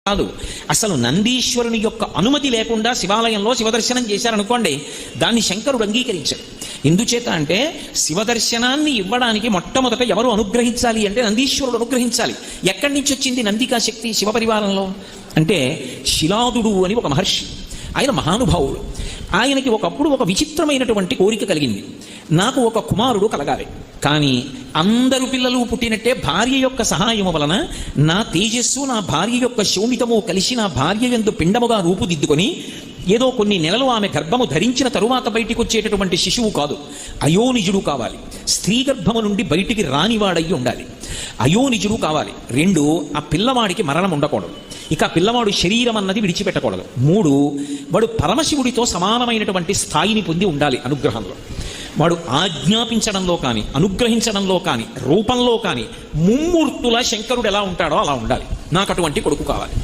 కాదు. అసలు నందీశ్వరుని యొక్క అనుమతి లేకుండా శివాలయంలో శివదర్శనం చేశారనుకోండి, దాన్ని శంకరుడు అంగీకరించాడు. ఎందుచేత అంటే శివదర్శనాన్ని ఇవ్వడానికి మొట్టమొదట ఎవరు అనుగ్రహించాలి అంటే నందీశ్వరుడు అనుగ్రహించాలి. ఎక్కడి నుంచి వచ్చింది నందికా శక్తి శివపరివారంలో అంటే శిలాదుడు అని ఒక మహర్షి, ఆయన మహానుభావుడు. ఆయనకి ఒకప్పుడు ఒక విచిత్రమైనటువంటి కోరిక కలిగింది, నాకు ఒక కుమారుడు కలగాలి, కానీ అందరు పిల్లలు పుట్టినట్టే భార్య యొక్క సహాయము వలన నా తేజస్సు నా భార్య యొక్క శోణితము కలిసి నా భార్య యందు పిండముగా రూపుదిద్దుకొని ఏదో కొన్ని నెలలు ఆమె గర్భము ధరించిన తరువాత బయటికి వచ్చేటటువంటి శిశువు కాదు, అయోనిజుడు కావాలి. స్త్రీ గర్భము నుండి బయటికి రానివాడయ్యి ఉండాలి, అయోనిజుడు కావాలి. 2, ఆ పిల్లవాడికి మరణం ఉండకూడదు, ఇక పిల్లవాడు శరీరం అన్నది విడిచిపెట్టకూడదు. 3, వాడు పరమశివుడితో సమానమైనటువంటి స్థాయిని పొంది ఉండాలి అనుగ్రహంలో. వాడు ఆజ్ఞాపించడంలో కానీ అనుగ్రహించడంలో కానీ రూపంలో కానీ ముమ్మూర్తుల శంకరుడు ఎలా ఉంటాడో అలా ఉండాలి. నాకు అటువంటి కొడుకు కావాలి.